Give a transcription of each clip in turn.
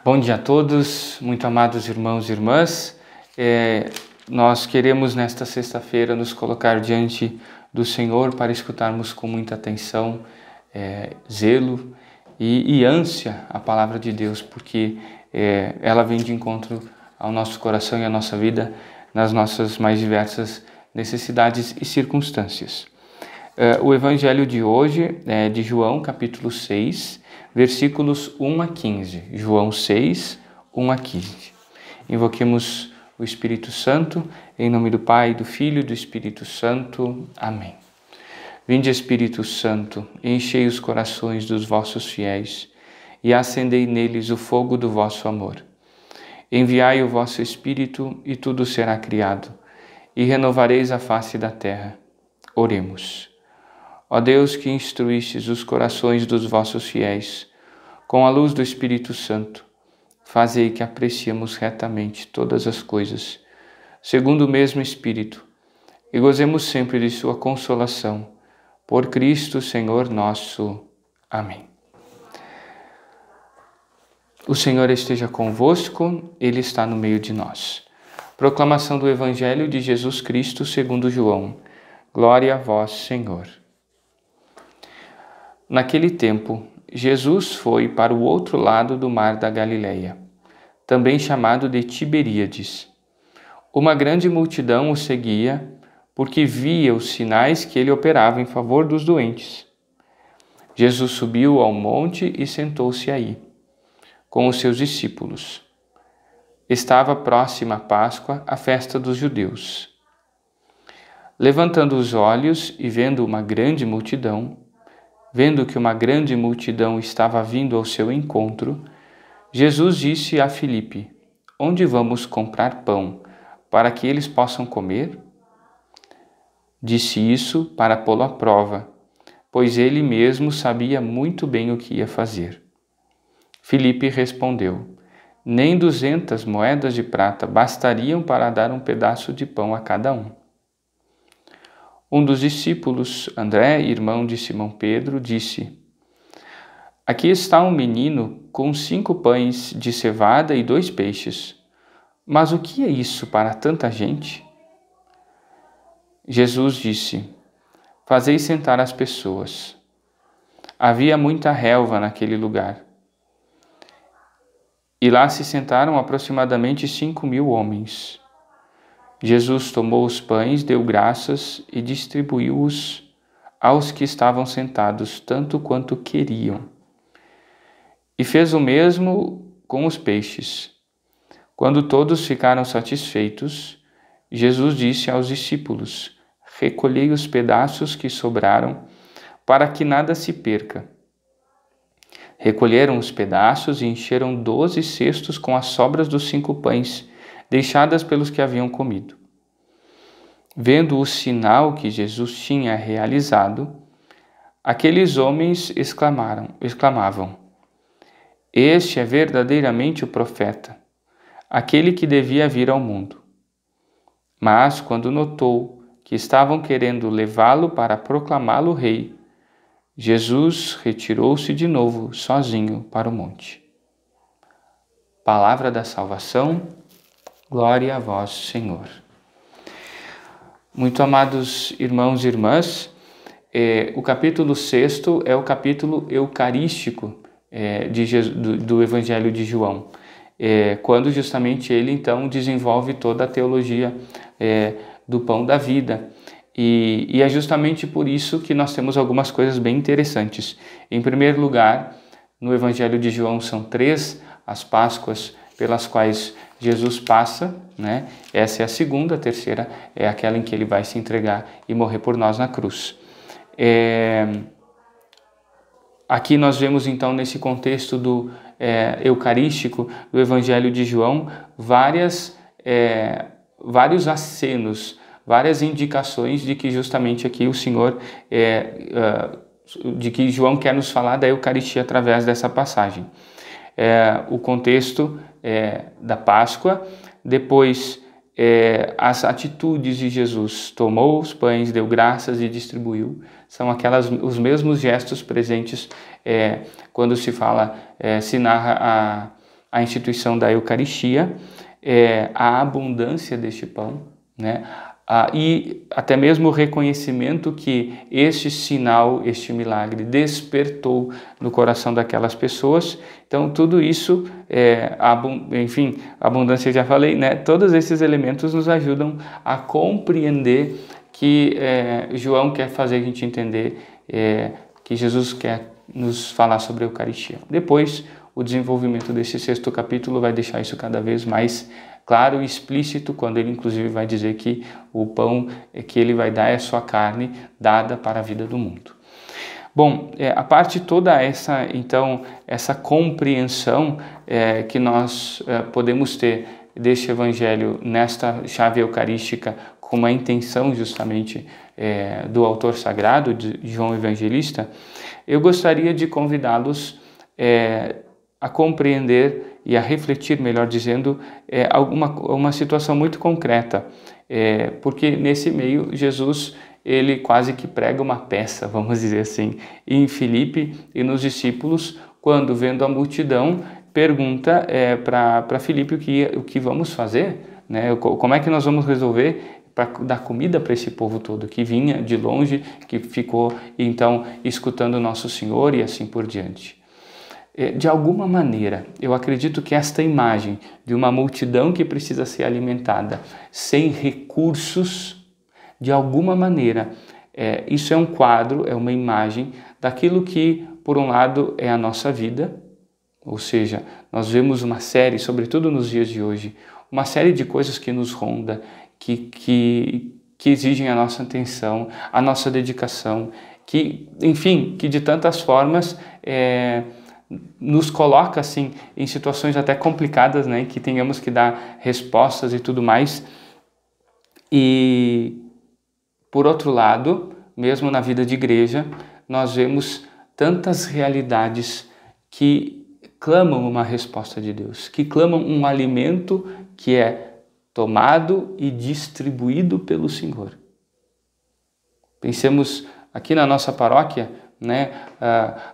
Bom dia a todos, muito amados irmãos e irmãs. Nós queremos nesta sexta-feira nos colocar diante do Senhor para escutarmos com muita atenção, zelo e ânsia a palavra de Deus, porque ela vem de encontro ao nosso coração e à nossa vida nas nossas mais diversas necessidades e circunstâncias. O evangelho de hoje é de João, capítulo 6, versículos 1 a 15. João 6, 1 a 15. Invoquemos o Espírito Santo, em nome do Pai, do Filho e do Espírito Santo. Amém. Vinde, Espírito Santo, enchei os corações dos vossos fiéis e acendei neles o fogo do vosso amor. Enviai o vosso Espírito e tudo será criado, e renovareis a face da terra. Oremos. Ó Deus, que instruístes os corações dos vossos fiéis, com a luz do Espírito Santo, fazei que apreciemos retamente todas as coisas, segundo o mesmo Espírito, e gozemos sempre de sua consolação. Por Cristo, Senhor nosso. Amém. O Senhor esteja convosco, Ele está no meio de nós. Proclamação do Evangelho de Jesus Cristo segundo João. Glória a vós, Senhor. Naquele tempo, Jesus foi para o outro lado do mar da Galileia, também chamado de Tiberíades. Uma grande multidão o seguia, porque via os sinais que ele operava em favor dos doentes. Jesus subiu ao monte e sentou-se aí, com os seus discípulos. Estava próxima a Páscoa, a festa dos judeus. Levantando os olhos e vendo que uma grande multidão estava vindo ao seu encontro, Jesus disse a Filipe: Onde vamos comprar pão, para que eles possam comer? Disse isso para pô-lo à prova, pois ele mesmo sabia muito bem o que ia fazer. Filipe respondeu: Nem 200 moedas de prata bastariam para dar um pedaço de pão a cada um. Um dos discípulos, André, irmão de Simão Pedro, disse: Aqui está um menino com 5 pães de cevada e 2 peixes. Mas o que é isso para tanta gente? Jesus disse: Fazei sentar as pessoas. Havia muita relva naquele lugar. E lá se sentaram aproximadamente 5.000 homens. Jesus tomou os pães, deu graças e distribuiu-os aos que estavam sentados, tanto quanto queriam. E fez o mesmo com os peixes. Quando todos ficaram satisfeitos, Jesus disse aos discípulos: Recolhei os pedaços que sobraram, para que nada se perca. Recolheram os pedaços e encheram 12 cestos com as sobras dos 5 pães, deixadas pelos que haviam comido. Vendo o sinal que Jesus tinha realizado, aqueles homens exclamavam: Este é verdadeiramente o profeta, aquele que devia vir ao mundo. Mas, quando notou que estavam querendo levá-lo para proclamá-lo rei, Jesus retirou-se de novo sozinho para o monte. Palavra da salvação. Glória a vós, Senhor. Muito amados irmãos e irmãs, o capítulo 6 é o capítulo eucarístico do Evangelho de João, quando justamente ele então desenvolve toda a teologia do pão da vida. E é justamente por isso que nós temos algumas coisas bem interessantes. Em primeiro lugar, no Evangelho de João são 3 as Páscoas pelas quais Jesus passa, né? Essa é a segunda, a terceira é aquela em que ele vai se entregar e morrer por nós na cruz. Aqui nós vemos então nesse contexto do eucarístico do Evangelho de João vários acenos, várias indicações de que justamente aqui o Senhor, de que João quer nos falar da Eucaristia através dessa passagem. O contexto da Páscoa, depois as atitudes de Jesus: tomou os pães, deu graças e distribuiu. São os mesmos gestos presentes quando se fala, se narra a instituição da Eucaristia, a abundância deste pão, né? E até mesmo o reconhecimento que este sinal, este milagre despertou no coração daquelas pessoas. Então tudo isso, enfim, a abundância eu já falei, né? Todos esses elementos nos ajudam a compreender que João quer fazer a gente entender que Jesus quer nos falar sobre a Eucaristia. Depois, o desenvolvimento desse 6º capítulo vai deixar isso cada vez mais claro e explícito, quando ele inclusive vai dizer que o pão que ele vai dar é sua carne dada para a vida do mundo. Bom, a parte toda essa compreensão que nós podemos ter deste evangelho nesta chave eucarística, com uma intenção justamente do autor sagrado, de João Evangelista, eu gostaria de convidá-los a compreender e a refletir, melhor dizendo, uma situação muito concreta, porque nesse meio Jesus ele quase que prega uma peça, vamos dizer assim, em Filipe e nos discípulos, quando vendo a multidão pergunta para Filipe o que vamos fazer, né? Como é que nós vamos resolver para dar comida para esse povo todo que vinha de longe, que ficou então escutando Nosso Senhor e assim por diante. De alguma maneira, eu acredito que esta imagem de uma multidão que precisa ser alimentada sem recursos, de alguma maneira, isso é um quadro, é uma imagem daquilo que, por um lado, é a nossa vida, ou seja, nós vemos uma série, sobretudo nos dias de hoje, uma série de coisas que nos ronda, que exigem a nossa atenção, a nossa dedicação, que, enfim, que de tantas formas nos coloca assim em situações até complicadas, né, que tenhamos que dar respostas e tudo mais. E por outro lado, mesmo na vida de igreja, nós vemos tantas realidades que clamam uma resposta de Deus, que clamam um alimento que é tomado e distribuído pelo Senhor. Pensemos aqui na nossa paróquia, né,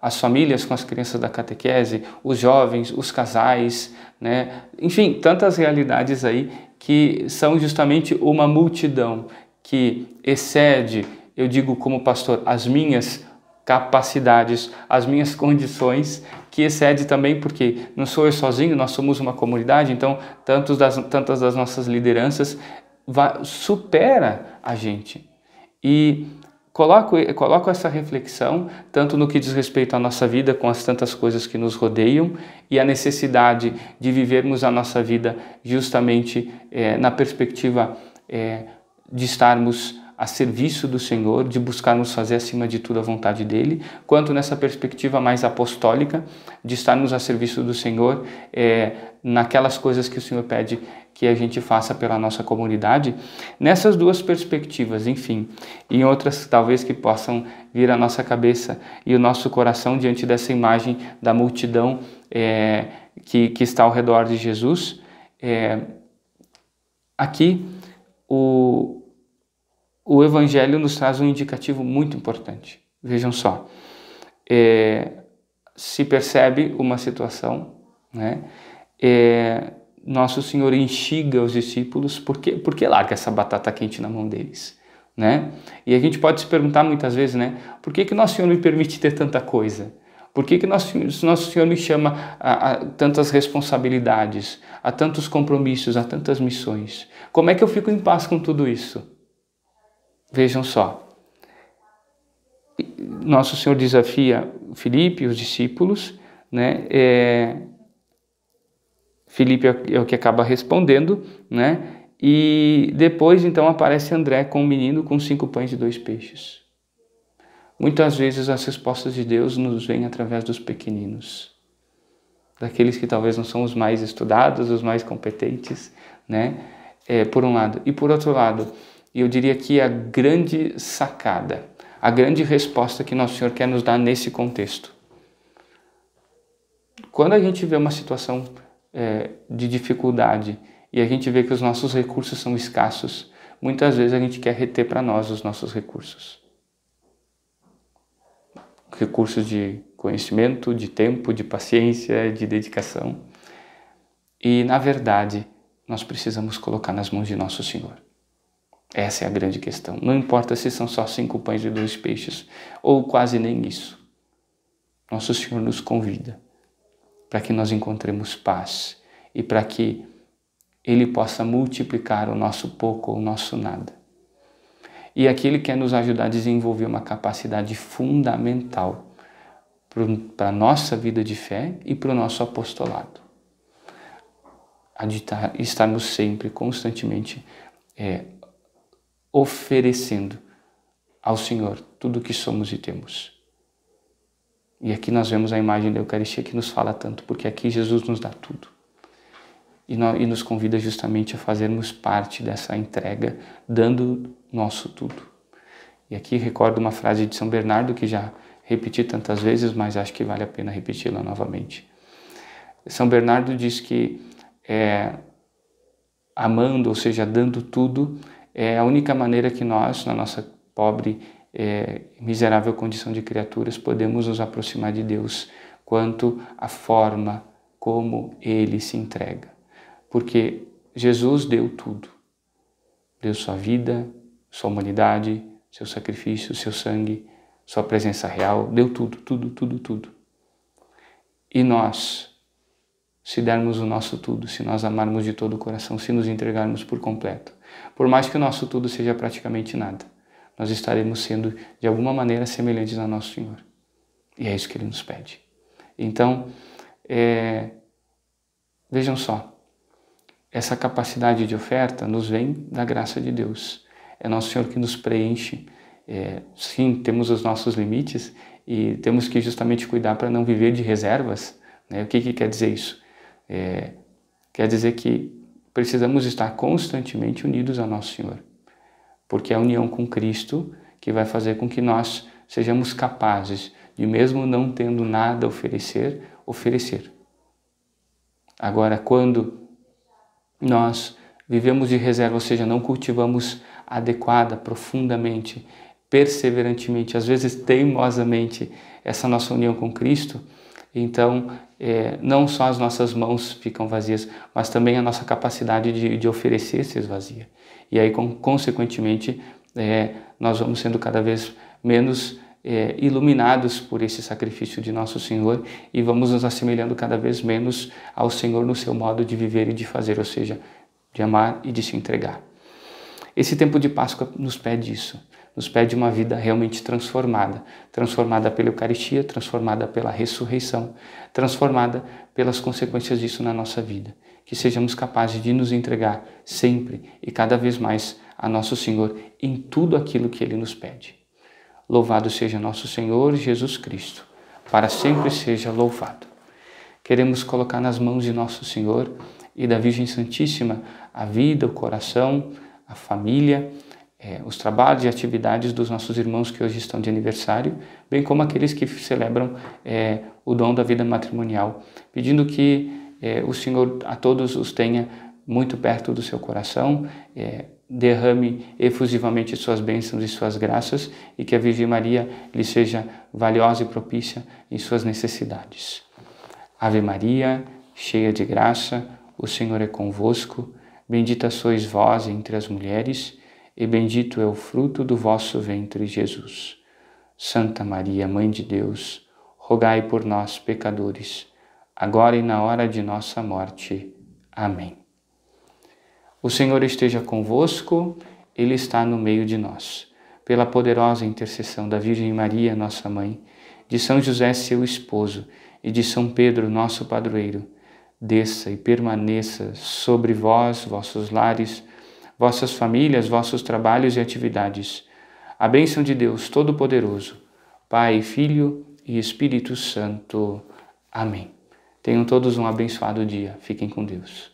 as famílias com as crianças da catequese, os jovens, os casais, né, enfim, tantas realidades aí que são justamente uma multidão que excede, eu digo como pastor, as minhas capacidades, as minhas condições, que excede também porque não sou eu sozinho, nós somos uma comunidade, então tantas das nossas lideranças supera a gente. E coloco essa reflexão tanto no que diz respeito à nossa vida com as tantas coisas que nos rodeiam e a necessidade de vivermos a nossa vida justamente na perspectiva de estarmos a serviço do Senhor, de buscarmos fazer acima de tudo a vontade dEle, quanto nessa perspectiva mais apostólica, de estarmos a serviço do Senhor naquelas coisas que o Senhor pede que a gente faça pela nossa comunidade. Nessas duas perspectivas, enfim, e em outras talvez que possam vir à nossa cabeça e o nosso coração diante dessa imagem da multidão que está ao redor de Jesus, aqui o Evangelho nos traz um indicativo muito importante. Vejam só, se percebe uma situação, né? Nosso Senhor instiga os discípulos, por que larga essa batata quente na mão deles? Né? E a gente pode se perguntar muitas vezes, né? Por que Nosso Senhor me permite ter tanta coisa? Por que Nosso Senhor me chama a tantas responsabilidades, a tantos compromissos, a tantas missões? Como é que eu fico em paz com tudo isso? Vejam só, Nosso Senhor desafia Filipe e os discípulos, né? Filipe é o que acaba respondendo, né? E depois então aparece André com um menino com 5 pães e 2 peixes. Muitas vezes as respostas de Deus nos vêm através dos pequeninos, daqueles que talvez não são os mais estudados, os mais competentes, né? Por um lado. E por outro lado, eu diria que a grande sacada, a grande resposta que Nosso Senhor quer nos dar nesse contexto. Quando a gente vê uma situação de dificuldade e a gente vê que os nossos recursos são escassos, muitas vezes a gente quer reter para nós os nossos recursos. Recursos de conhecimento, de tempo, de paciência, de dedicação. E, na verdade, nós precisamos colocar nas mãos de nosso Senhor. Essa é a grande questão. Não importa se são só 5 pães e 2 peixes, ou quase nem isso. Nosso Senhor nos convida para que nós encontremos paz e para que Ele possa multiplicar o nosso pouco ou o nosso nada. E aqui Ele quer nos ajudar a desenvolver uma capacidade fundamental para a nossa vida de fé e para o nosso apostolado. Estarmos sempre, constantemente, oferecendo ao Senhor tudo o que somos e temos. E aqui nós vemos a imagem da Eucaristia que nos fala tanto, porque aqui Jesus nos dá tudo. E nos convida justamente a fazermos parte dessa entrega, dando nosso tudo. E aqui recordo uma frase de São Bernardo, que já repeti tantas vezes, mas acho que vale a pena repeti-la novamente. São Bernardo diz que amando, ou seja, dando tudo, é a única maneira que nós, na nossa pobre miserável condição de criaturas, podemos nos aproximar de Deus quanto à forma como Ele se entrega. Porque Jesus deu tudo. Deu sua vida, sua humanidade, seu sacrifício, seu sangue, sua presença real, deu tudo, tudo, tudo, tudo. E nós, se dermos o nosso tudo, se nós amarmos de todo o coração, se nos entregarmos por completo, por mais que o nosso tudo seja praticamente nada, nós estaremos sendo, de alguma maneira, semelhantes a nosso Senhor. E é isso que Ele nos pede. Então, vejam só, essa capacidade de oferta nos vem da graça de Deus. É nosso Senhor que nos preenche. Sim, temos os nossos limites e temos que justamente cuidar para não viver de reservas. Né? O que quer dizer isso? Quer dizer que precisamos estar constantemente unidos ao nosso Senhor. Porque é a união com Cristo que vai fazer com que nós sejamos capazes de, mesmo não tendo nada a oferecer. Agora, quando nós vivemos de reserva, ou seja, não cultivamos adequada, profundamente, perseverantemente, às vezes teimosamente, essa nossa união com Cristo, então não só as nossas mãos ficam vazias, mas também a nossa capacidade de oferecer se esvazia. E aí, consequentemente, nós vamos sendo cada vez menos iluminados por esse sacrifício de nosso Senhor e vamos nos assemelhando cada vez menos ao Senhor no seu modo de viver e de fazer, ou seja, de amar e de se entregar. Esse tempo de Páscoa nos pede isso, nos pede uma vida realmente transformada pela Eucaristia, transformada pela ressurreição, transformada pelas consequências disso na nossa vida. Que sejamos capazes de nos entregar sempre e cada vez mais a nosso Senhor em tudo aquilo que Ele nos pede. Louvado seja nosso Senhor Jesus Cristo, para sempre seja louvado. Queremos colocar nas mãos de nosso Senhor e da Virgem Santíssima a vida, o coração, a família, os trabalhos e atividades dos nossos irmãos que hoje estão de aniversário, bem como aqueles que celebram o dom da vida matrimonial, pedindo que o Senhor a todos os tenha muito perto do seu coração, derrame efusivamente suas bênçãos e suas graças e que a Virgem Maria lhe seja valiosa e propícia em suas necessidades. Ave Maria, cheia de graça, o Senhor é convosco, bendita sois vós entre as mulheres e bendito é o fruto do vosso ventre, Jesus. Santa Maria, Mãe de Deus, rogai por nós, pecadores, agora e na hora de nossa morte. Amém. O Senhor esteja convosco, Ele está no meio de nós. Pela poderosa intercessão da Virgem Maria, nossa Mãe, de São José, seu esposo, e de São Pedro, nosso padroeiro, desça e permaneça sobre vós, vossos lares, vossas famílias, vossos trabalhos e atividades. A bênção de Deus Todo-Poderoso, Pai, Filho e Espírito Santo. Amém. Tenham todos um abençoado dia. Fiquem com Deus.